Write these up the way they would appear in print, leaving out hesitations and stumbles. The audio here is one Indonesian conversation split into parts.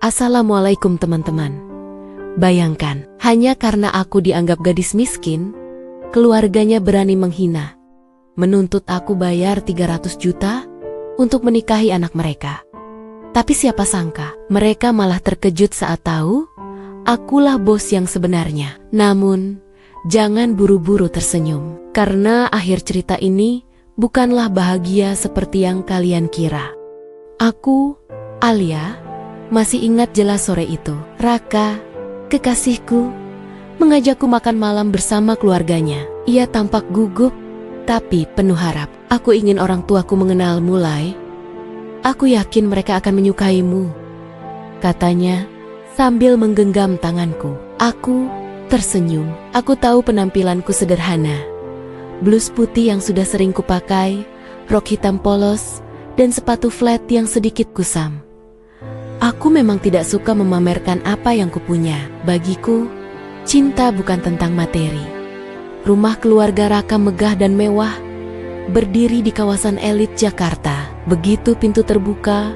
Assalamualaikum teman-teman. Bayangkan, hanya karena aku dianggap gadis miskin, keluarganya berani menghina, menuntut aku bayar 300 juta untuk menikahi anak mereka. Tapi siapa sangka, mereka malah terkejut saat tahu akulah bos yang sebenarnya. Namun, jangan buru-buru tersenyum, karena akhir cerita ini bukanlah bahagia seperti yang kalian kira. Aku, Alia, masih ingat jelas sore itu. Raka, kekasihku, mengajakku makan malam bersama keluarganya. Ia tampak gugup, tapi penuh harap. Aku ingin orang tuaku mengenalmu, Lai. Aku yakin mereka akan menyukaimu, katanya sambil menggenggam tanganku. Aku tersenyum. Aku tahu penampilanku sederhana. Blus putih yang sudah sering kupakai, rok hitam polos, dan sepatu flat yang sedikit kusam. Aku memang tidak suka memamerkan apa yang kupunya. Bagiku, cinta bukan tentang materi. Rumah keluarga Raka megah dan mewah, berdiri di kawasan elit Jakarta. Begitu pintu terbuka,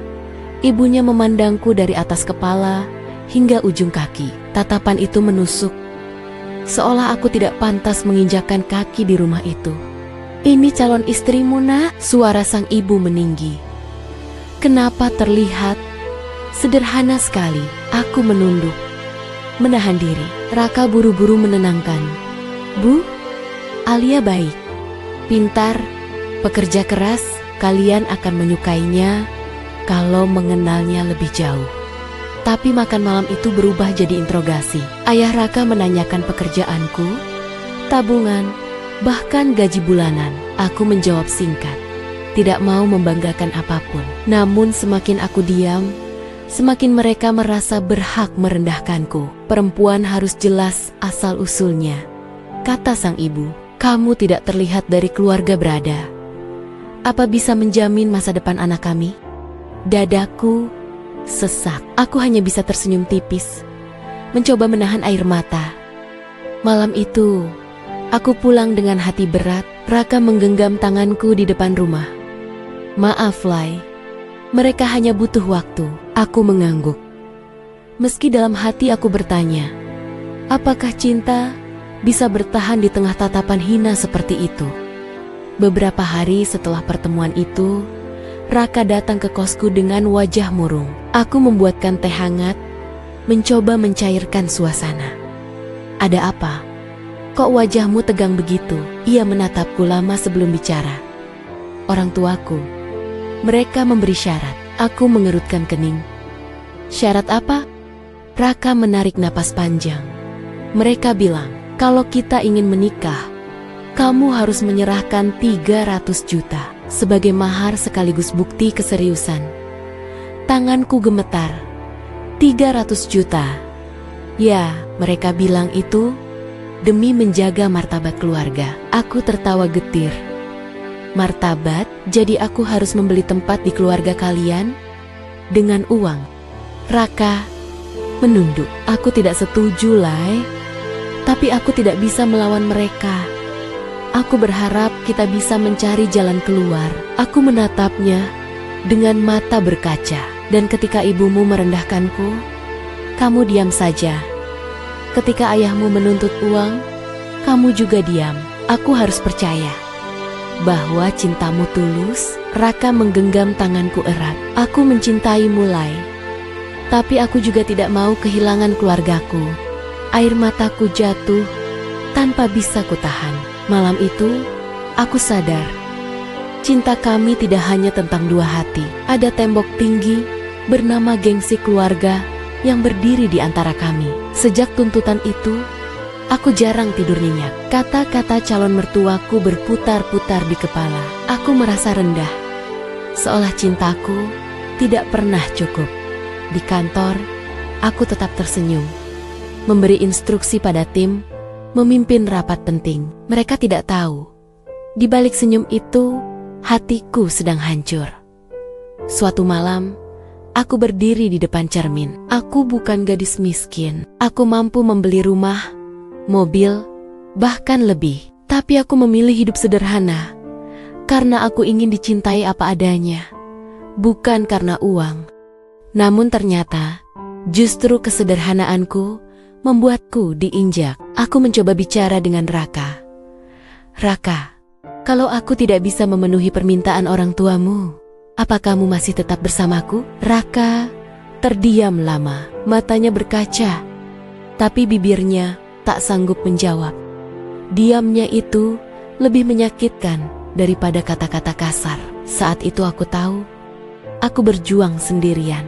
ibunya memandangku dari atas kepala hingga ujung kaki. Tatapan itu menusuk, seolah aku tidak pantas menginjakkan kaki di rumah itu. "Ini calon istrimu, Nak," suara sang ibu meninggi. Kenapa terlihat sederhana sekali? Aku menunduk, menahan diri. Raka buru-buru menenangkan. "Bu, Alia baik, pintar, pekerja keras. Kalian akan menyukainya kalau mengenalnya lebih jauh." Tapi makan malam itu berubah jadi interogasi. Ayah Raka menanyakan pekerjaanku, tabungan, bahkan gaji bulanan. Aku menjawab singkat, tidak mau membanggakan apapun. Namun semakin aku diam, semakin mereka merasa berhak merendahkanku. "Perempuan harus jelas asal-usulnya," kata sang ibu. "Kamu tidak terlihat dari keluarga berada. Apa bisa menjamin masa depan anak kami?" Dadaku sesak. Aku hanya bisa tersenyum tipis, mencoba menahan air mata. Malam itu, aku pulang dengan hati berat. Raka menggenggam tanganku di depan rumah. "Maaf, Lai. Mereka hanya butuh waktu." Aku mengangguk. Meski dalam hati aku bertanya, apakah cinta bisa bertahan di tengah tatapan hina seperti itu? Beberapa hari setelah pertemuan itu, Raka datang ke kosku dengan wajah murung. Aku membuatkan teh hangat, mencoba mencairkan suasana. "Ada apa? Kok wajahmu tegang begitu?" Ia menatapku lama sebelum bicara. "Orang tuaku. Mereka memberi syarat." Aku mengerutkan kening. "Syarat apa?" Raka menarik napas panjang. "Mereka bilang, kalau kita ingin menikah, kamu harus menyerahkan 300 juta sebagai mahar sekaligus bukti keseriusan." Tanganku gemetar. 300 juta. Ya, mereka bilang itu demi menjaga martabat keluarga. Aku tertawa getir. "Martabat? Jadi aku harus membeli tempat di keluarga kalian dengan uang?" Raka menunduk. "Aku tidak setuju, Lai. Tapi aku tidak bisa melawan mereka. Aku berharap kita bisa mencari jalan keluar." Aku menatapnya dengan mata berkaca. "Dan ketika ibumu merendahkanku, kamu diam saja. Ketika ayahmu menuntut uang, kamu juga diam. Aku harus percaya bahwa cintamu tulus." Raka menggenggam tanganku erat. "Aku mencintaimu, Lai. Tapi aku juga tidak mau kehilangan keluargaku." Air mataku jatuh tanpa bisa kutahan. Malam itu, aku sadar, cinta kami tidak hanya tentang dua hati. Ada tembok tinggi bernama gengsi keluarga yang berdiri di antara kami. Sejak tuntutan itu, aku jarang tidur nyenyak. Kata-kata calon mertuaku berputar-putar di kepala. Aku merasa rendah, seolah cintaku tidak pernah cukup. Di kantor, aku tetap tersenyum, memberi instruksi pada tim, memimpin rapat penting. Mereka tidak tahu, di balik senyum itu, hatiku sedang hancur. Suatu malam, aku berdiri di depan cermin. Aku bukan gadis miskin. Aku mampu membeli rumah, mobil, bahkan lebih. Tapi aku memilih hidup sederhana, karena aku ingin dicintai apa adanya, bukan karena uang. Namun ternyata, Justru kesederhanaanku membuatku diinjak. Aku mencoba bicara dengan Raka. Raka, kalau aku tidak bisa memenuhi permintaan orang tuamu, apa kamu masih tetap bersamaku? Raka terdiam lama, matanya berkaca, tapi bibirnya tak sanggup menjawab. Diamnya itu lebih menyakitkan daripada kata-kata kasar. Saat itu aku tahu, aku berjuang sendirian.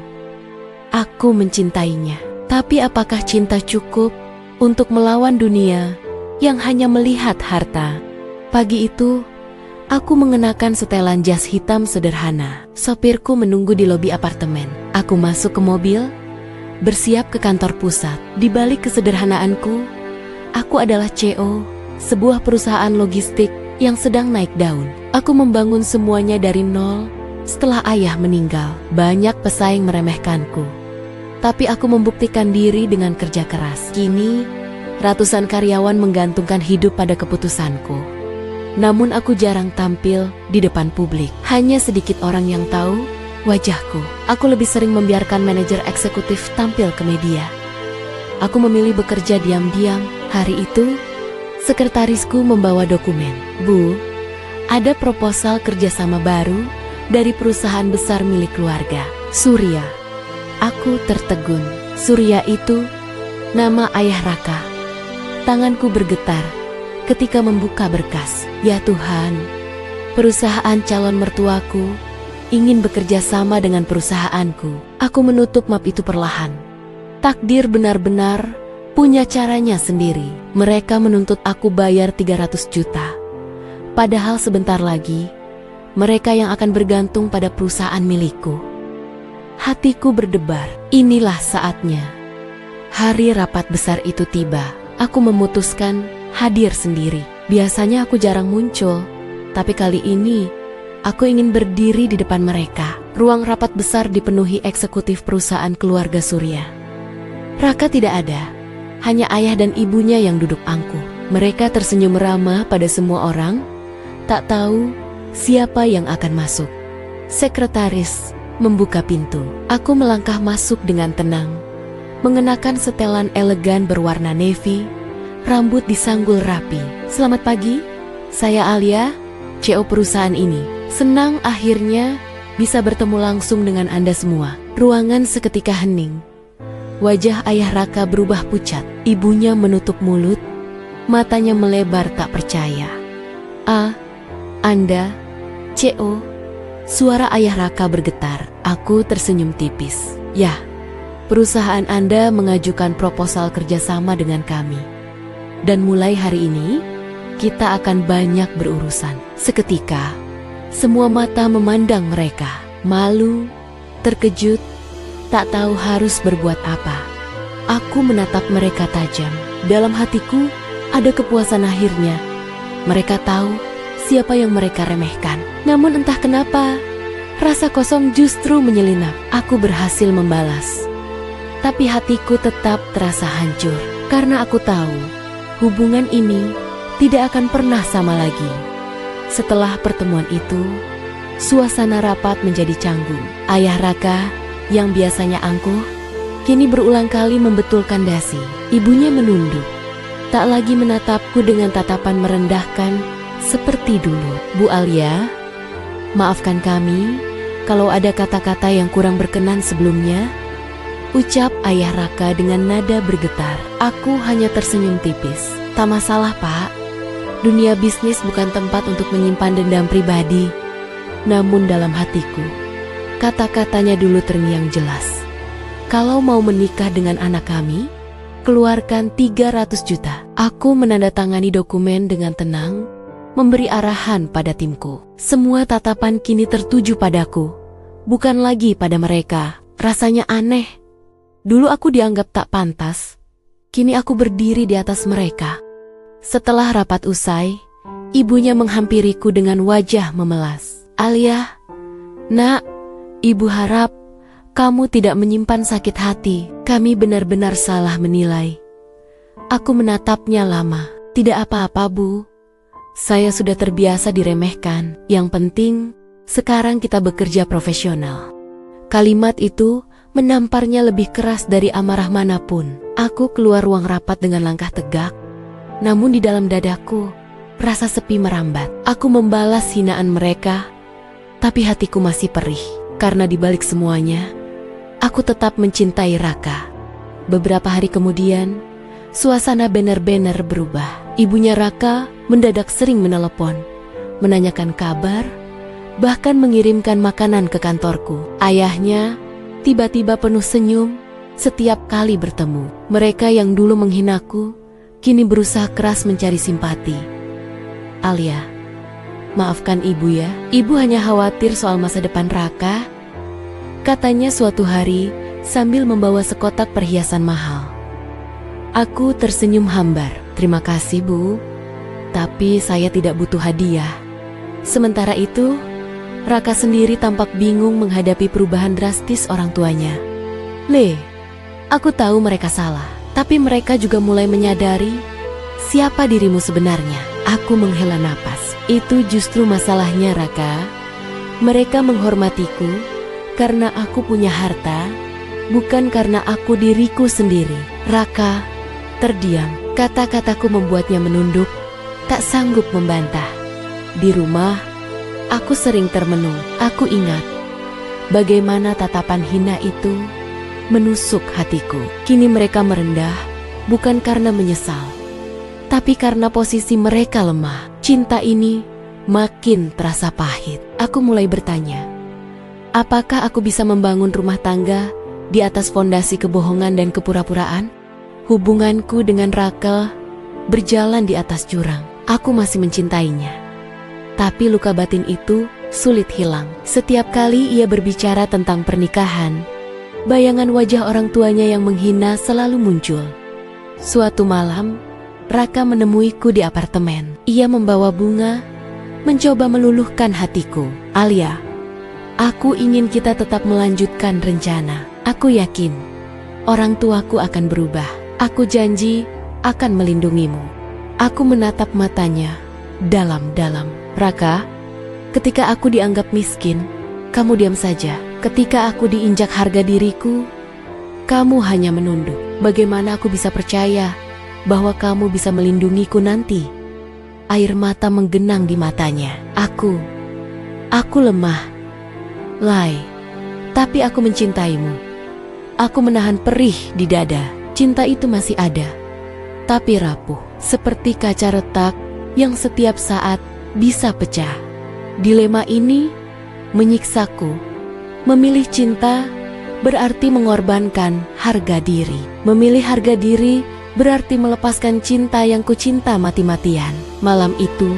Aku mencintainya, tapi apakah cinta cukup untuk melawan dunia yang hanya melihat harta? Pagi itu, aku mengenakan setelan jas hitam sederhana. Sopirku menunggu di lobi apartemen. Aku masuk ke mobil, bersiap ke kantor pusat. Di balik kesederhanaanku, aku adalah CEO, sebuah perusahaan logistik yang sedang naik daun. Aku membangun semuanya dari nol setelah ayah meninggal. Banyak pesaing meremehkanku, tapi aku membuktikan diri dengan kerja keras. Kini, ratusan karyawan menggantungkan hidup pada keputusanku. Namun aku jarang tampil di depan publik. Hanya sedikit orang yang tahu wajahku. Aku lebih sering membiarkan manajer eksekutif tampil ke media. Aku memilih bekerja diam-diam. Hari itu, sekretarisku membawa dokumen. Bu, ada proposal kerjasama baru dari perusahaan besar milik keluarga, Surya. Aku tertegun. Surya itu nama ayah Raka. Tanganku bergetar ketika membuka berkas. Ya Tuhan, perusahaan calon mertuaku ingin bekerja sama dengan perusahaanku. Aku menutup map itu perlahan. Takdir benar-benar punya caranya sendiri. Mereka menuntut aku bayar 300 juta. Padahal sebentar lagi, mereka yang akan bergantung pada perusahaan milikku. Hatiku berdebar. Inilah saatnya. Hari rapat besar itu tiba. Aku memutuskan hadir sendiri. Biasanya aku jarang muncul, tapi kali ini aku ingin berdiri di depan mereka. Ruang rapat besar dipenuhi eksekutif perusahaan keluarga Surya. Raka tidak ada, hanya ayah dan ibunya yang duduk angkuh. Mereka tersenyum ramah pada semua orang, tak tahu siapa yang akan masuk. Sekretaris membuka pintu. Aku melangkah masuk dengan tenang, mengenakan setelan elegan berwarna navy, rambut disanggul rapi. Selamat pagi, saya Alia, CEO perusahaan ini. Senang akhirnya bisa bertemu langsung dengan Anda semua. Ruangan seketika hening. Wajah ayah Raka berubah pucat. Ibunya menutup mulut, matanya melebar tak percaya. Anda, CEO? Suara ayah Raka bergetar. Aku tersenyum tipis. Ya, perusahaan Anda mengajukan proposal kerjasama dengan kami. Dan mulai hari ini, kita akan banyak berurusan. Seketika, semua mata memandang mereka. Malu, terkejut, tak tahu harus berbuat apa. Aku menatap mereka tajam. Dalam hatiku, ada kepuasan akhirnya. Mereka tahu siapa yang mereka remehkan. Namun entah kenapa, rasa kosong justru menyelinap. Aku berhasil membalas. Tapi hatiku tetap terasa hancur. Karena aku tahu, hubungan ini tidak akan pernah sama lagi. Setelah pertemuan itu, suasana rapat menjadi canggung. Ayah Raka, yang biasanya angkuh, kini berulang kali membetulkan dasi. Ibunya menunduk, tak lagi menatapku dengan tatapan merendahkan seperti dulu. Bu Alia, maafkan kami kalau ada kata-kata yang kurang berkenan sebelumnya, ucap ayah Raka dengan nada bergetar. Aku hanya tersenyum tipis. Tak masalah, Pak. Dunia bisnis bukan tempat untuk menyimpan dendam pribadi. Namun dalam hatiku, kata-katanya dulu terngiang jelas. Kalau mau menikah dengan anak kami, keluarkan 300 juta. Aku menandatangani dokumen dengan tenang, memberi arahan pada timku. Semua tatapan kini tertuju padaku, bukan lagi pada mereka. Rasanya aneh. Dulu aku dianggap tak pantas, kini aku berdiri di atas mereka. Setelah rapat usai, ibunya menghampiriku dengan wajah memelas. Alia, nak, ibu harap kamu tidak menyimpan sakit hati. Kami benar-benar salah menilai. Aku menatapnya lama. Tidak apa-apa, Bu. Saya sudah terbiasa diremehkan. Yang penting, sekarang kita bekerja profesional. Kalimat itu menamparnya lebih keras dari amarah manapun. Aku keluar ruang rapat dengan langkah tegak, namun di dalam dadaku, rasa sepi merambat. Aku membalas hinaan mereka, tapi hatiku masih perih. Karena di balik semuanya, aku tetap mencintai Raka. Beberapa hari kemudian, suasana benar-benar berubah. Ibunya Raka mendadak sering menelepon, menanyakan kabar, bahkan mengirimkan makanan ke kantorku. Ayahnya tiba-tiba penuh senyum setiap kali bertemu. Mereka yang dulu menghinaku, kini berusaha keras mencari simpati. Alia, maafkan ibu ya, ibu hanya khawatir soal masa depan Raka, katanya suatu hari sambil membawa sekotak perhiasan mahal. Aku tersenyum hambar. Terima kasih bu, tapi saya tidak butuh hadiah. Sementara itu, Raka sendiri tampak bingung menghadapi perubahan drastis orang tuanya. Le, aku tahu mereka salah, tapi mereka juga mulai menyadari siapa dirimu sebenarnya. Aku menghela napas. Itu justru masalahnya Raka. Mereka menghormatiku karena aku punya harta, bukan karena aku diriku sendiri. Raka terdiam. Kata-kataku membuatnya menunduk, tak sanggup membantah. Di rumah, aku sering termenung. Aku ingat bagaimana tatapan hina itu menusuk hatiku. Kini mereka merendah, bukan karena menyesal, tapi karena posisi mereka lemah. Cinta ini makin terasa pahit. Aku mulai bertanya, apakah aku bisa membangun rumah tangga di atas fondasi kebohongan dan kepura-puraan? Hubunganku dengan Raka berjalan di atas jurang. Aku masih mencintainya, tapi luka batin itu sulit hilang. Setiap kali ia berbicara tentang pernikahan, bayangan wajah orang tuanya yang menghina selalu muncul. Suatu malam, Raka menemuiku di apartemen. Ia membawa bunga, mencoba meluluhkan hatiku. Alia, aku ingin kita tetap melanjutkan rencana. Aku yakin orang tuaku akan berubah. Aku janji akan melindungimu. Aku menatap matanya dalam-dalam. Raka, ketika aku dianggap miskin, kamu diam saja. Ketika aku diinjak harga diriku, kamu hanya menunduk. Bagaimana aku bisa percaya bahwa kamu bisa melindungiku nanti? Air mata menggenang di matanya. Aku lemah, Lai, tapi aku mencintaimu. Aku menahan perih di dada. Cinta itu masih ada, tapi rapuh, seperti kaca retak yang setiap saat bisa pecah. Dilema ini menyiksaku. Memilih cinta berarti mengorbankan harga diri. Memilih harga diri berarti melepaskan cinta yang kucinta mati-matian. Malam itu,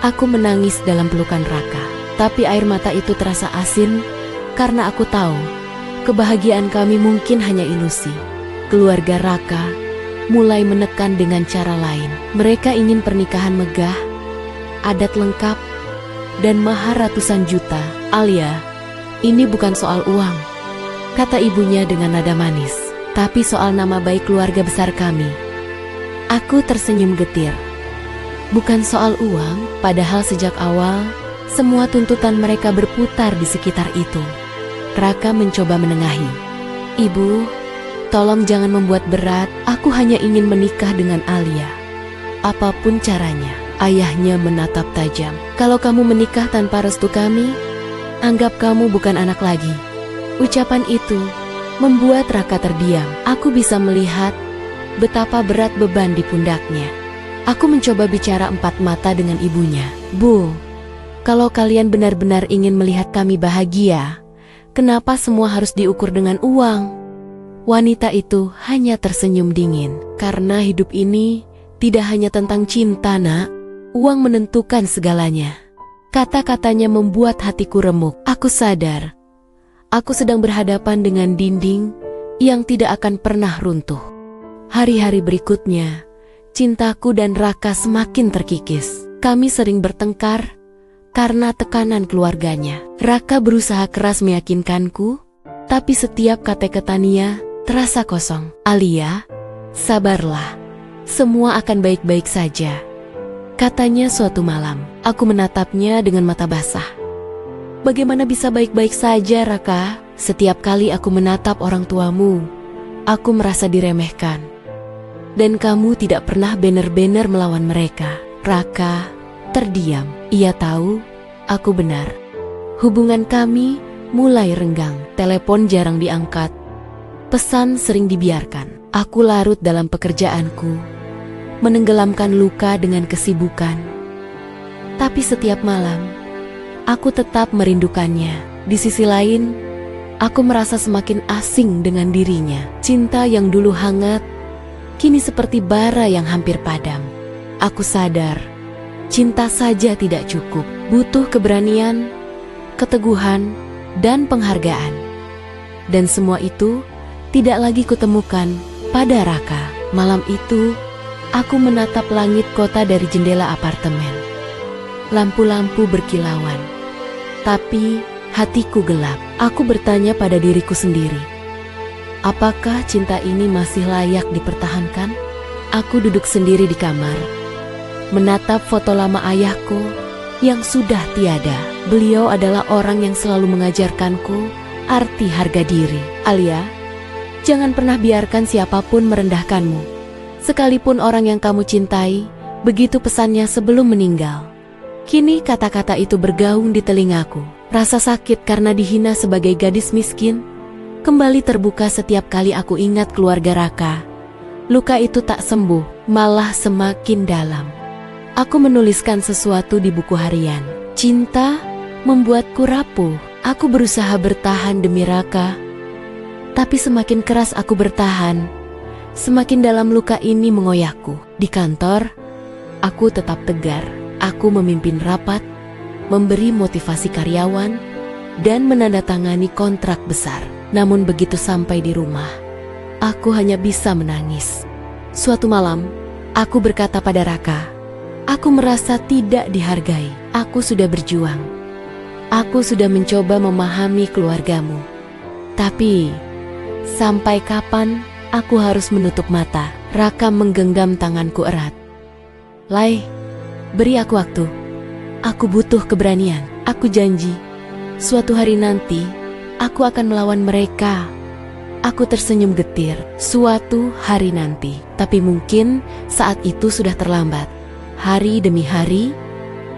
aku menangis dalam pelukan Raka. Tapi air mata itu terasa asin karena aku tahu kebahagiaan kami mungkin hanya ilusi. Keluarga Raka mulai menekan dengan cara lain. Mereka ingin pernikahan megah, adat lengkap, dan mahar ratusan juta. Alia, ini bukan soal uang, kata ibunya dengan nada manis, tapi soal nama baik keluarga besar kami. Aku tersenyum getir. Bukan soal uang, padahal sejak awal, semua tuntutan mereka berputar di sekitar itu. Raka mencoba menengahi. Ibu, tolong jangan membuat berat, aku hanya ingin menikah dengan Alia. Apapun caranya. Ayahnya menatap tajam. Kalau kamu menikah tanpa restu kami, anggap kamu bukan anak lagi. Ucapan itu membuat Raka terdiam. Aku bisa melihat betapa berat beban di pundaknya. Aku mencoba bicara empat mata dengan ibunya. Bu, kalau kalian benar-benar ingin melihat kami bahagia, kenapa semua harus diukur dengan uang? Wanita itu hanya tersenyum dingin. Karena hidup ini tidak hanya tentang cinta, nak. Uang menentukan segalanya. Kata-katanya membuat hatiku remuk. Aku sadar, aku sedang berhadapan dengan dinding yang tidak akan pernah runtuh. Hari-hari berikutnya, cintaku dan Raka semakin terkikis. Kami sering bertengkar karena tekanan keluarganya. Raka berusaha keras meyakinkanku, tapi setiap kata-katanya terasa kosong. Alia, sabarlah. Semua akan baik-baik saja, katanya suatu malam. Aku menatapnya dengan mata basah. Bagaimana bisa baik-baik saja, Raka? Setiap kali aku menatap orang tuamu, aku merasa diremehkan. Dan kamu tidak pernah benar-benar melawan mereka. Raka terdiam. Ia tahu aku benar. Hubungan kami mulai renggang. Telepon jarang diangkat. Pesan sering dibiarkan. Aku larut dalam pekerjaanku, menenggelamkan luka dengan kesibukan. Tapi setiap malam, aku tetap merindukannya. Di sisi lain, aku merasa semakin asing dengan dirinya. Cinta yang dulu hangat, kini seperti bara yang hampir padam. Aku sadar, cinta saja tidak cukup. Butuh keberanian, keteguhan, dan penghargaan. Dan semua itu tidak lagi kutemukan pada Raka. Malam itu, aku menatap langit kota dari jendela apartemen. Lampu-lampu berkilauan, tapi hatiku gelap. Aku bertanya pada diriku sendiri, apakah cinta ini masih layak dipertahankan? Aku duduk sendiri di kamar, menatap foto lama ayahku yang sudah tiada. Beliau adalah orang yang selalu mengajarkanku arti harga diri. Alia, jangan pernah biarkan siapapun merendahkanmu. Sekalipun orang yang kamu cintai, begitu pesannya sebelum meninggal. Kini kata-kata itu bergaung di telingaku. Rasa sakit karena dihina sebagai gadis miskin kembali terbuka setiap kali aku ingat keluarga Raka. Luka itu tak sembuh, malah semakin dalam. Aku menuliskan sesuatu di buku harian. Cinta membuatku rapuh. Aku berusaha bertahan demi Raka. Tapi semakin keras aku bertahan, semakin dalam luka ini mengoyakku. Di kantor, aku tetap tegar. Aku memimpin rapat, memberi motivasi karyawan, dan menandatangani kontrak besar. Namun begitu sampai di rumah, aku hanya bisa menangis. Suatu malam, aku berkata pada Raka, aku merasa tidak dihargai. Aku sudah berjuang. Aku sudah mencoba memahami keluargamu. Tapi, sampai kapan aku harus menutup mata? Raka menggenggam tanganku erat. Lai, beri aku waktu. Aku butuh keberanian. Aku janji, suatu hari nanti, aku akan melawan mereka. Aku tersenyum getir. Suatu hari nanti. Tapi mungkin saat itu sudah terlambat. Hari demi hari,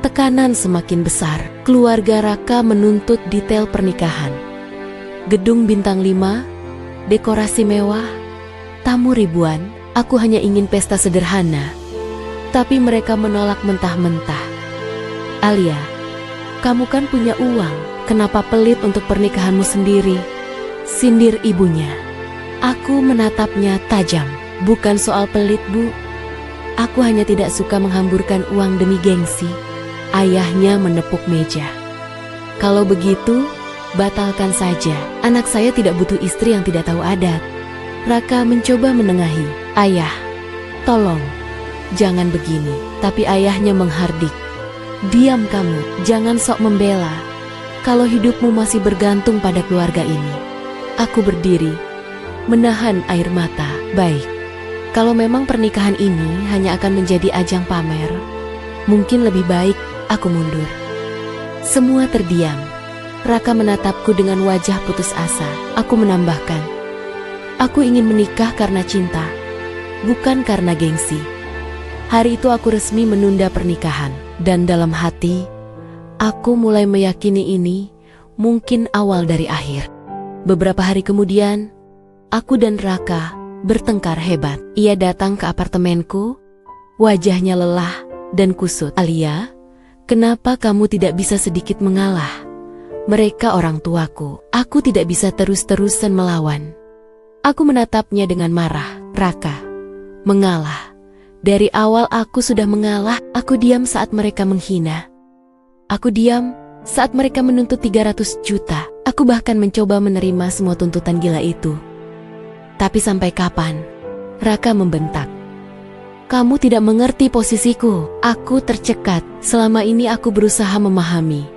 tekanan semakin besar. Keluarga Raka menuntut detail pernikahan. Gedung bintang 5, dekorasi mewah, tamu ribuan. Aku hanya ingin pesta sederhana. Tapi mereka menolak mentah-mentah. Alia, kamu kan punya uang, kenapa pelit untuk pernikahanmu sendiri? Sindir ibunya. Aku menatapnya tajam. Bukan soal pelit, Bu. Aku hanya tidak suka menghamburkan uang demi gengsi. Ayahnya menepuk meja. Kalau begitu, batalkan saja. Anak saya tidak butuh istri yang tidak tahu adat. Raka mencoba menengahi. Ayah, tolong. Jangan begini. Tapi ayahnya menghardik. Diam kamu, jangan sok membela. Kalau hidupmu masih bergantung pada keluarga ini. Aku berdiri, menahan air mata. Baik, kalau memang pernikahan ini hanya akan menjadi ajang pamer, mungkin lebih baik aku mundur. Semua terdiam. Raka menatapku dengan wajah putus asa. Aku menambahkan, aku ingin menikah karena cinta, bukan karena gengsi. Hari itu aku resmi menunda pernikahan. Dan dalam hati, aku mulai meyakini ini mungkin awal dari akhir. Beberapa hari kemudian, aku dan Raka bertengkar hebat. Ia datang ke apartemenku, wajahnya lelah dan kusut. Alia, kenapa kamu tidak bisa sedikit mengalah? Mereka orang tuaku. Aku tidak bisa terus-terusan melawan. Aku menatapnya dengan marah. Raka, mengalah. Dari awal aku sudah mengalah. Aku diam saat mereka menghina. Aku diam saat mereka menuntut 300 juta. Aku bahkan mencoba menerima semua tuntutan gila itu. Tapi sampai kapan? Raka membentak. Kamu tidak mengerti posisiku. Aku tercekat. Selama ini aku berusaha memahami.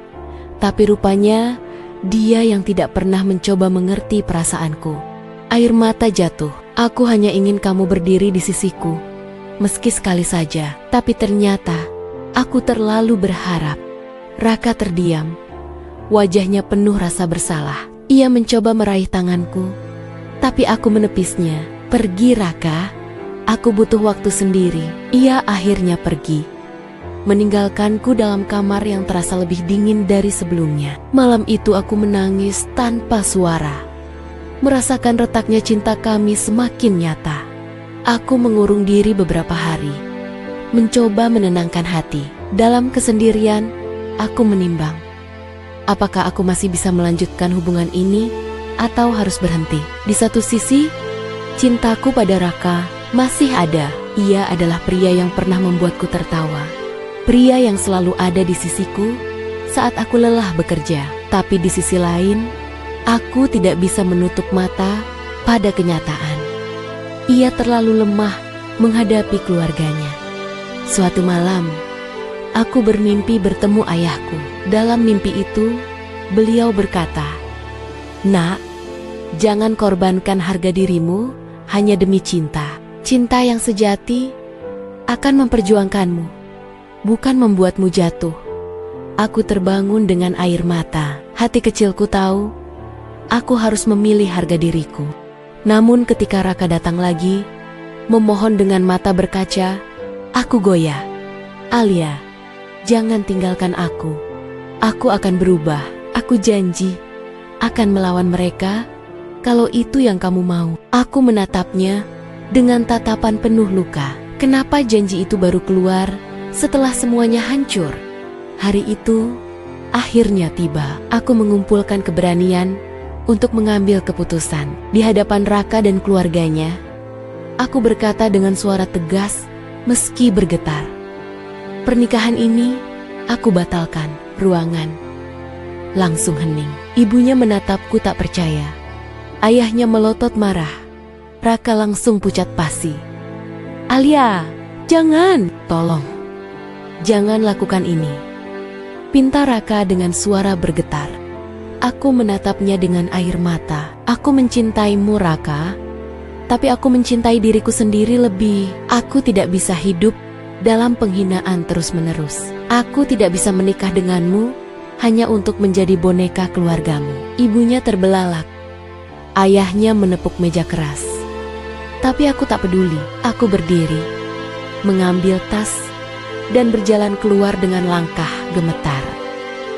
Tapi rupanya dia yang tidak pernah mencoba mengerti perasaanku. Air mata jatuh. Aku hanya ingin kamu berdiri di sisiku. Meski sekali saja, tapi ternyata aku terlalu berharap. Raka terdiam. Wajahnya penuh rasa bersalah. Ia mencoba meraih tanganku, tapi aku menepisnya. Pergi, Raka. Aku butuh waktu sendiri. Ia akhirnya pergi, meninggalkanku dalam kamar yang terasa lebih dingin dari sebelumnya. Malam itu aku menangis tanpa suara, merasakan retaknya cinta kami semakin nyata. Aku mengurung diri beberapa hari, mencoba menenangkan hati. Dalam kesendirian, aku menimbang, apakah aku masih bisa melanjutkan hubungan ini atau harus berhenti. Di satu sisi, cintaku pada Raka masih ada. Ia adalah pria yang pernah membuatku tertawa, pria yang selalu ada di sisiku saat aku lelah bekerja. Tapi di sisi lain, aku tidak bisa menutup mata pada kenyataan. Ia terlalu lemah menghadapi keluarganya. Suatu malam, aku bermimpi bertemu ayahku. Dalam mimpi itu, beliau berkata, "Nak, jangan korbankan harga dirimu hanya demi cinta. Cinta yang sejati akan memperjuangkanmu, bukan membuatmu jatuh." Aku terbangun dengan air mata. Hati kecilku tahu, aku harus memilih harga diriku. Namun ketika Raka datang lagi, memohon dengan mata berkaca, aku goyah. "Alia, jangan tinggalkan aku. Aku akan berubah. Aku janji akan melawan mereka kalau itu yang kamu mau." Aku menatapnya dengan tatapan penuh luka. Kenapa janji itu baru keluar setelah semuanya hancur? Hari itu akhirnya tiba. Aku mengumpulkan keberanian untuk mengambil keputusan. Di hadapan Raka dan keluarganya, aku berkata dengan suara tegas meski bergetar, "Pernikahan ini aku batalkan." Ruangan langsung hening. Ibunya menatapku tak percaya. Ayahnya melotot marah. Raka langsung pucat pasi. "Alia, jangan! Tolong, jangan lakukan ini," pinta Raka dengan suara bergetar. Aku menatapnya dengan air mata. "Aku mencintaimu, Raka, tapi aku mencintai diriku sendiri lebih. Aku tidak bisa hidup dalam penghinaan terus-menerus. Aku tidak bisa menikah denganmu hanya untuk menjadi boneka keluargamu." Ibunya terbelalak. Ayahnya menepuk meja keras. Tapi aku tak peduli. Aku berdiri, mengambil tas, dan berjalan keluar dengan langkah gemetar.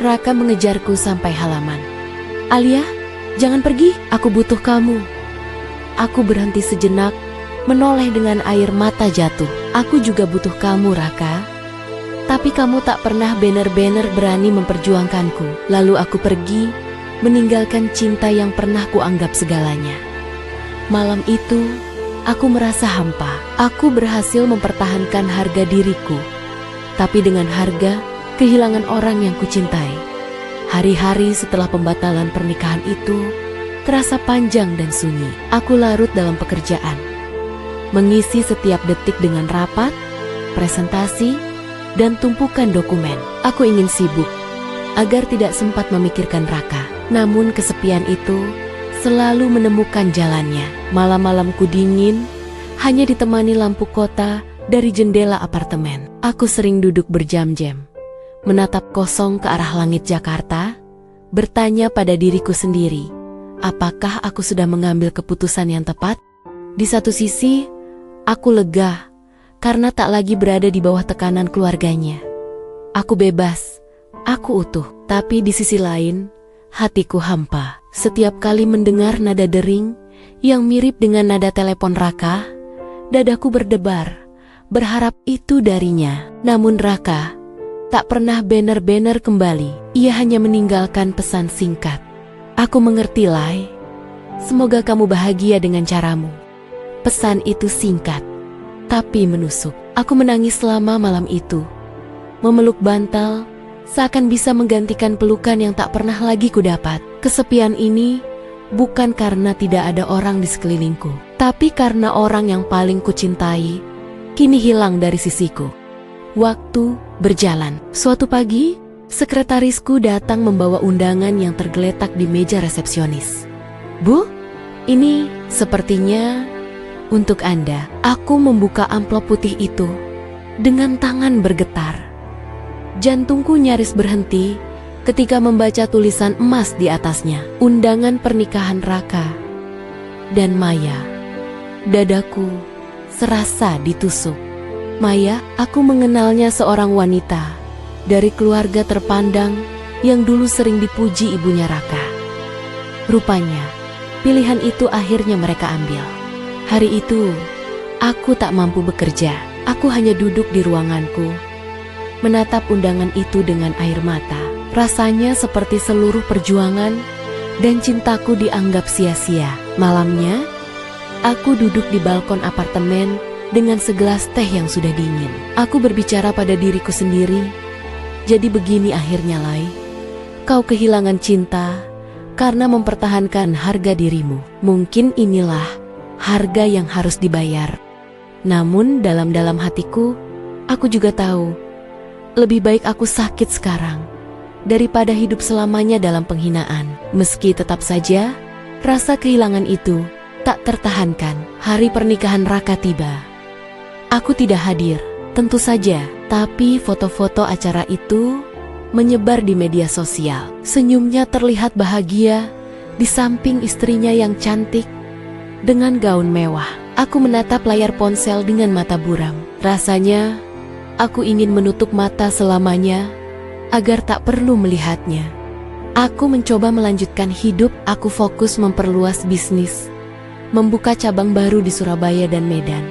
Raka mengejarku sampai halaman. "Alia, jangan pergi, aku butuh kamu." Aku berhenti sejenak, menoleh dengan air mata jatuh. "Aku juga butuh kamu, Raka. Tapi kamu tak pernah benar-benar berani memperjuangkanku." Lalu aku pergi, meninggalkan cinta yang pernah kuanggap segalanya. Malam itu, aku merasa hampa. Aku berhasil mempertahankan harga diriku, tapi dengan harga kehilangan orang yang kucintai. Hari-hari setelah pembatalan pernikahan itu terasa panjang dan sunyi. Aku larut dalam pekerjaan, mengisi setiap detik dengan rapat, presentasi, dan tumpukan dokumen. Aku ingin sibuk agar tidak sempat memikirkan Raka. Namun kesepian itu selalu menemukan jalannya. Malam-malamku dingin, hanya ditemani lampu kota dari jendela apartemen. Aku sering duduk berjam-jam, menatap kosong ke arah langit Jakarta, bertanya pada diriku sendiri, apakah aku sudah mengambil keputusan yang tepat? Di satu sisi, aku lega karena tak lagi berada di bawah tekanan keluarganya. Aku bebas, aku utuh. Tapi di sisi lain, hatiku hampa. Setiap kali mendengar nada dering yang mirip dengan nada telepon Raka, dadaku berdebar, berharap itu darinya. Namun Raka tak pernah benar-benar kembali. Ia hanya meninggalkan pesan singkat. "Aku mengerti, Lai. Semoga kamu bahagia dengan caramu." Pesan itu singkat, tapi menusuk. Aku menangis selama malam itu, memeluk bantal, seakan bisa menggantikan pelukan yang tak pernah lagi kudapat. Kesepian ini bukan karena tidak ada orang di sekelilingku, tapi karena orang yang paling kucintai kini hilang dari sisiku. Waktu berjalan. Suatu pagi, sekretarisku datang membawa undangan yang tergeletak di meja resepsionis. "Bu, ini sepertinya untuk Anda." Aku membuka amplop putih itu dengan tangan bergetar. Jantungku nyaris berhenti ketika membaca tulisan emas di atasnya, undangan pernikahan Raka dan Maya. Dadaku serasa ditusuk. Maya, aku mengenalnya seorang wanita dari keluarga terpandang yang dulu sering dipuji ibunya Raka. Rupanya, pilihan itu akhirnya mereka ambil. Hari itu, aku tak mampu bekerja. Aku hanya duduk di ruanganku, menatap undangan itu dengan air mata. Rasanya seperti seluruh perjuangan dan cintaku dianggap sia-sia. Malamnya, aku duduk di balkon apartemen dengan segelas teh yang sudah dingin. Aku berbicara pada diriku sendiri. Jadi begini akhirnya, Lai. Kau kehilangan cinta karena mempertahankan harga dirimu. Mungkin inilah harga yang harus dibayar. Namun dalam-dalam hatiku, aku juga tahu, lebih baik aku sakit sekarang daripada hidup selamanya dalam penghinaan. Meski tetap saja, rasa kehilangan itu tak tertahankan. Hari pernikahan Raka tiba. Aku tidak hadir, tentu saja, tapi foto-foto acara itu menyebar di media sosial. Senyumnya terlihat bahagia di samping istrinya yang cantik dengan gaun mewah. Aku menatap layar ponsel dengan mata buram. Rasanya aku ingin menutup mata selamanya agar tak perlu melihatnya. Aku mencoba melanjutkan hidup. Aku fokus memperluas bisnis, membuka cabang baru di Surabaya dan Medan.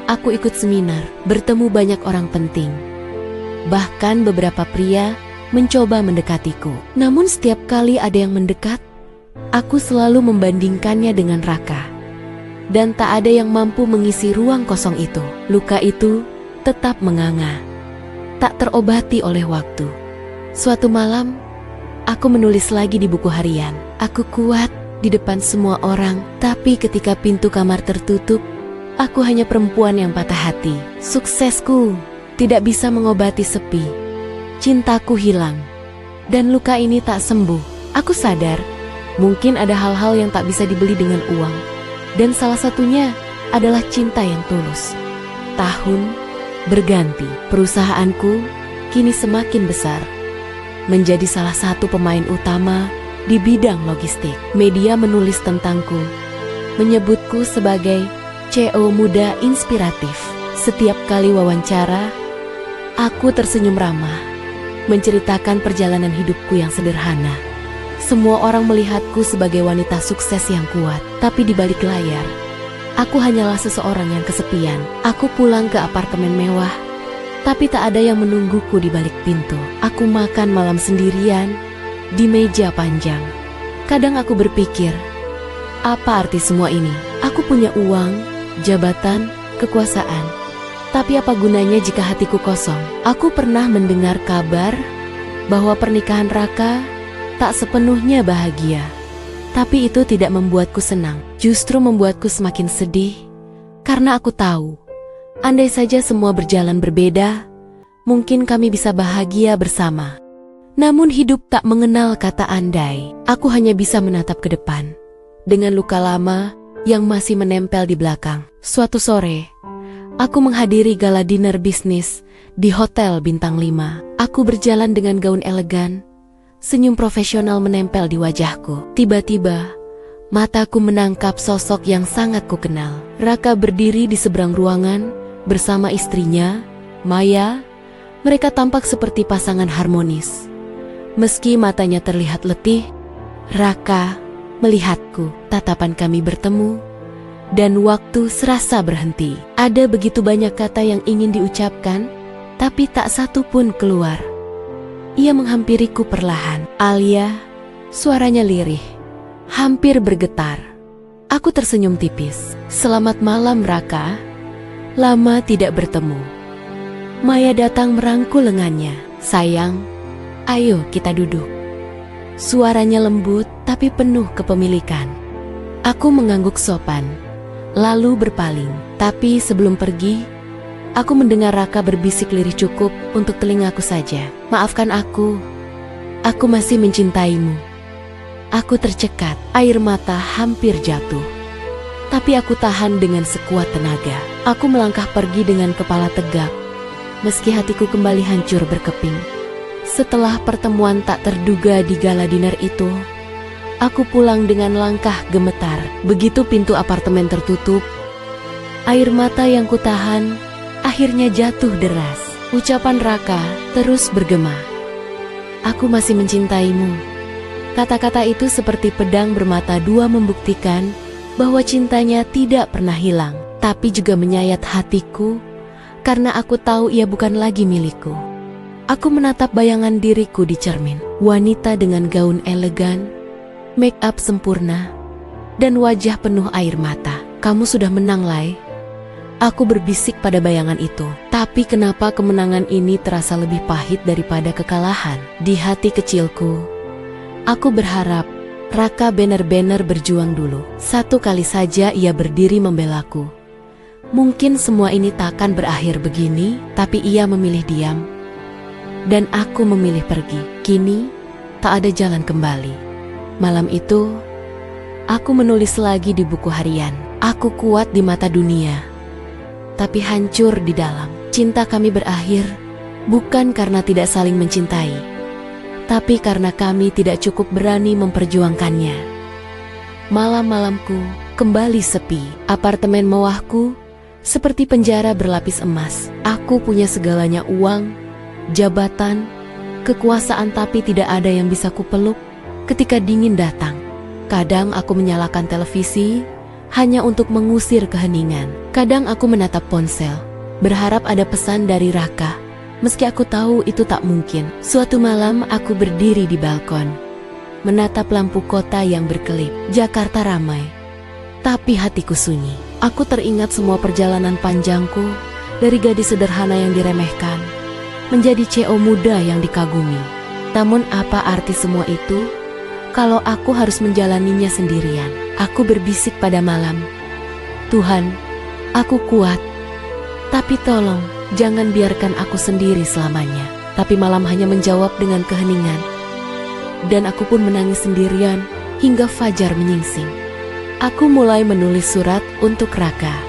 Aku ikut seminar, bertemu banyak orang penting. Bahkan beberapa pria mencoba mendekatiku. Namun setiap kali ada yang mendekat, aku selalu membandingkannya dengan Raka. Dan tak ada yang mampu mengisi ruang kosong itu. Luka itu tetap menganga, tak terobati oleh waktu. Suatu malam, aku menulis lagi di buku harian. Aku kuat di depan semua orang, tapi ketika pintu kamar tertutup, aku hanya perempuan yang patah hati. Suksesku tidak bisa mengobati sepi. Cintaku hilang, dan luka ini tak sembuh. Aku sadar, mungkin ada hal-hal yang tak bisa dibeli dengan uang, dan salah satunya adalah cinta yang tulus. Tahun berganti, perusahaanku kini semakin besar, menjadi salah satu pemain utama di bidang logistik. Media menulis tentangku, menyebutku sebagai CEO muda inspiratif. Setiap kali wawancara, aku tersenyum ramah, menceritakan perjalanan hidupku yang sederhana. Semua orang melihatku sebagai wanita sukses yang kuat, tapi di balik layar, aku hanyalah seseorang yang kesepian. Aku pulang ke apartemen mewah, tapi tak ada yang menungguku di balik pintu. Aku makan malam sendirian di meja panjang. Kadang aku berpikir, apa arti semua ini? Aku punya uang, jabatan, kekuasaan. Tapi apa gunanya jika hatiku kosong? Aku pernah mendengar kabar bahwa pernikahan Raka tak sepenuhnya bahagia. Tapi itu tidak membuatku senang, justru membuatku semakin sedih. Karena aku tahu, andai saja semua berjalan berbeda, mungkin kami bisa bahagia bersama. Namun hidup tak mengenal kata andai. Aku hanya bisa menatap ke depan, dengan luka lama yang masih menempel di belakang. Suatu sore, aku menghadiri gala dinner bisnis di Hotel Bintang 5. Aku berjalan dengan gaun elegan, senyum profesional menempel di wajahku. Tiba-tiba, mataku menangkap sosok yang sangat kukenal. Raka berdiri di seberang ruangan bersama istrinya, Maya. Mereka tampak seperti pasangan harmonis. Meski matanya terlihat letih, Raka melihatku. Tatapan kami bertemu, dan waktu serasa berhenti. Ada begitu banyak kata yang ingin diucapkan, tapi tak satu pun keluar. Ia menghampiriku perlahan. Alia, suaranya lirih, hampir bergetar. Aku tersenyum tipis. Selamat malam, Raka. Lama tidak bertemu. Maya datang merangkul lengannya. Sayang, ayo kita duduk. Suaranya lembut tapi penuh kepemilikan. Aku mengangguk sopan, lalu berpaling. Tapi sebelum pergi, aku mendengar Raka berbisik lirih cukup untuk telingaku saja. Maafkan aku masih mencintaimu. Aku tercekat, air mata hampir jatuh. Tapi aku tahan dengan sekuat tenaga. Aku melangkah pergi dengan kepala tegak, meski hatiku kembali hancur berkeping. Setelah pertemuan tak terduga di gala dinner itu, aku pulang dengan langkah gemetar. Begitu pintu apartemen tertutup, air mata yang kutahan akhirnya jatuh deras. Ucapan Raka terus bergema. Aku masih mencintaimu. Kata-kata itu seperti pedang bermata dua membuktikan bahwa cintanya tidak pernah hilang, tapi juga menyayat hatiku karena aku tahu ia bukan lagi milikku. Aku menatap bayangan diriku di cermin. Wanita dengan gaun elegan, make up sempurna, dan wajah penuh air mata. Kamu sudah menang, Lai. Aku berbisik pada bayangan itu. Tapi kenapa kemenangan ini terasa lebih pahit daripada kekalahan? Di hati kecilku, aku berharap Raka benar-benar berjuang dulu. Satu kali saja ia berdiri membelaku. Mungkin semua ini takkan berakhir begini, tapi ia memilih diam. Dan aku memilih pergi. Kini, tak ada jalan kembali. Malam itu, aku menulis lagi di buku harian. Aku kuat di mata dunia, tapi hancur di dalam. Cinta kami berakhir, bukan karena tidak saling mencintai, tapi karena kami tidak cukup berani memperjuangkannya. Malam-malamku kembali sepi. Apartemen mewahku seperti penjara berlapis emas. Aku punya segalanya, uang, jabatan, kekuasaan, tapi tidak ada yang bisa kupeluk ketika dingin datang. Kadang aku menyalakan televisi hanya untuk mengusir keheningan. Kadang aku menatap ponsel, berharap ada pesan dari Raka, meski aku tahu itu tak mungkin. Suatu malam aku berdiri di balkon, menatap lampu kota yang berkelip. Jakarta ramai, tapi hatiku sunyi. Aku teringat semua perjalanan panjangku, dari gadis sederhana yang diremehkan menjadi CEO muda yang dikagumi. Namun apa arti semua itu kalau aku harus menjalaninya sendirian? Aku berbisik pada malam, Tuhan, aku kuat, tapi tolong jangan biarkan aku sendiri selamanya. Tapi malam hanya menjawab dengan keheningan, dan aku pun menangis sendirian hingga fajar menyingsing. Aku mulai menulis surat untuk Raka,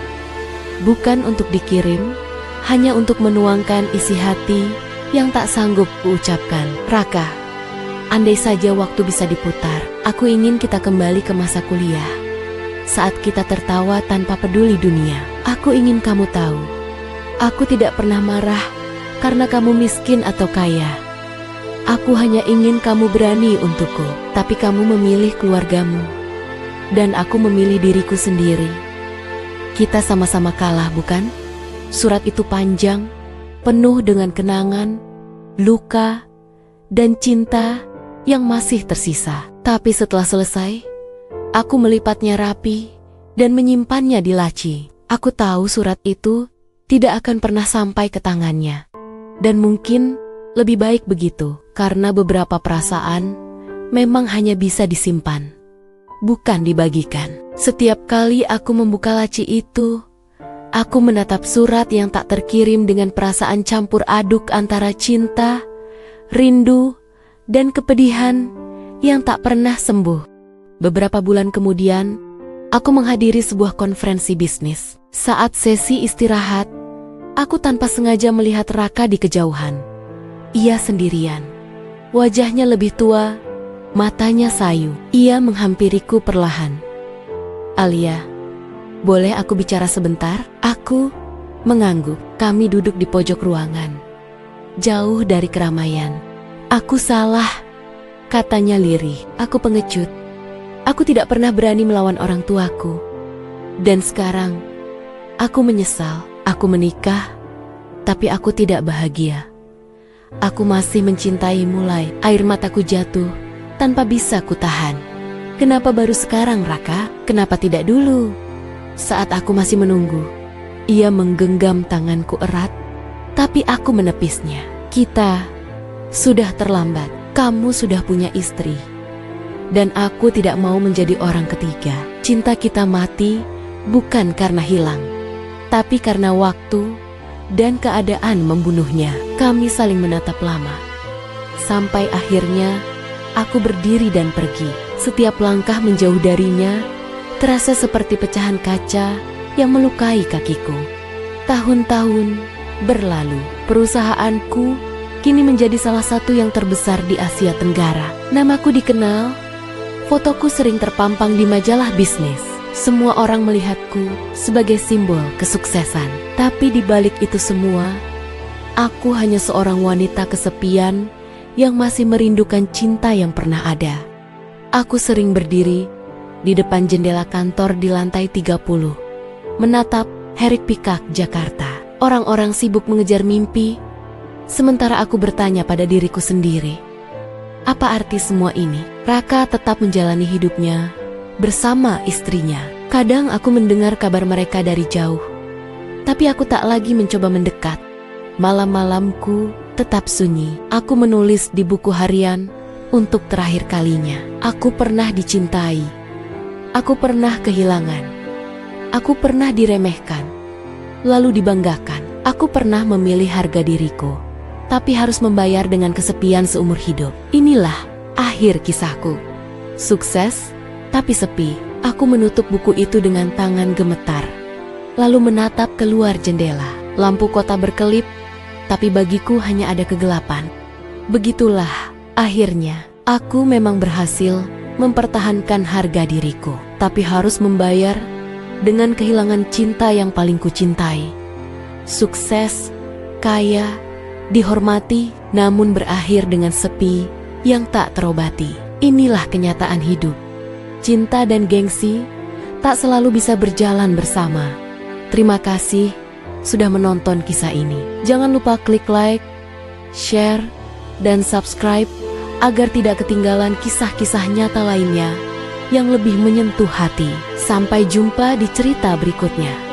bukan untuk dikirim, hanya untuk menuangkan isi hati yang tak sanggup kuucapkan. Raka, andai saja waktu bisa diputar, aku ingin kita kembali ke masa kuliah, saat kita tertawa tanpa peduli dunia. Aku ingin kamu tahu, aku tidak pernah marah karena kamu miskin atau kaya. Aku hanya ingin kamu berani untukku, tapi kamu memilih keluargamu, dan aku memilih diriku sendiri. Kita sama-sama kalah, bukan? Surat itu panjang, penuh dengan kenangan, luka, dan cinta yang masih tersisa. Tapi setelah selesai, aku melipatnya rapi dan menyimpannya di laci. Aku tahu surat itu tidak akan pernah sampai ke tangannya. Dan mungkin lebih baik begitu, karena beberapa perasaan memang hanya bisa disimpan, bukan dibagikan. Setiap kali aku membuka laci itu, aku menatap surat yang tak terkirim dengan perasaan campur aduk antara cinta, rindu, dan kepedihan yang tak pernah sembuh. Beberapa bulan kemudian, aku menghadiri sebuah konferensi bisnis. Saat sesi istirahat, aku tanpa sengaja melihat Raka di kejauhan. Ia sendirian. Wajahnya lebih tua, matanya sayu. Ia menghampiriku perlahan. Alia, boleh aku bicara sebentar? Aku mengangguk. Kami duduk di pojok ruangan, jauh dari keramaian. Aku salah, katanya lirih. Aku pengecut. Aku tidak pernah berani melawan orang tuaku. Dan sekarang, aku menyesal. Aku menikah, tapi aku tidak bahagia. Aku masih mencintai mulai. Air mataku jatuh tanpa bisa kutahan. Kenapa baru sekarang, Raka? Kenapa tidak dulu? Saat aku masih menunggu, ia menggenggam tanganku erat, tapi aku menepisnya. Kita sudah terlambat. Kamu sudah punya istri, dan aku tidak mau menjadi orang ketiga. Cinta kita mati bukan karena hilang, tapi karena waktu dan keadaan membunuhnya. Kami saling menatap lama, sampai akhirnya aku berdiri dan pergi. Setiap langkah menjauh darinya terasa seperti pecahan kaca yang melukai kakiku. Tahun-tahun berlalu, perusahaanku kini menjadi salah satu yang terbesar di Asia Tenggara. Namaku dikenal, fotoku sering terpampang di majalah bisnis. Semua orang melihatku sebagai simbol kesuksesan. Tapi di balik itu semua, aku hanya seorang wanita kesepian yang masih merindukan cinta yang pernah ada. Aku sering berdiri di depan jendela kantor di lantai 30, menatap Herik Pikak, Jakarta. Orang-orang sibuk mengejar mimpi, sementara aku bertanya pada diriku sendiri, apa arti semua ini? Raka tetap menjalani hidupnya bersama istrinya. Kadang aku mendengar kabar mereka dari jauh, tapi aku tak lagi mencoba mendekat. Malam-malamku tetap sunyi. Aku menulis di buku harian untuk terakhir kalinya. Aku pernah dicintai. Aku pernah kehilangan. Aku pernah diremehkan, lalu dibanggakan. Aku pernah memilih harga diriku, tapi harus membayar dengan kesepian seumur hidup. Inilah akhir kisahku. Sukses, tapi sepi. Aku menutup buku itu dengan tangan gemetar, lalu menatap keluar jendela. Lampu kota berkelip, tapi bagiku hanya ada kegelapan. Begitulah akhirnya. Aku memang berhasil mempertahankan harga diriku, tapi harus membayar dengan kehilangan cinta yang paling kucintai. Sukses, kaya, dihormati, namun berakhir dengan sepi yang tak terobati. Inilah kenyataan hidup. Cinta dan gengsi tak selalu bisa berjalan bersama. Terima kasih sudah menonton kisah ini. Jangan lupa klik like, share, dan subscribe agar tidak ketinggalan kisah-kisah nyata lainnya yang lebih menyentuh hati. Sampai jumpa di cerita berikutnya.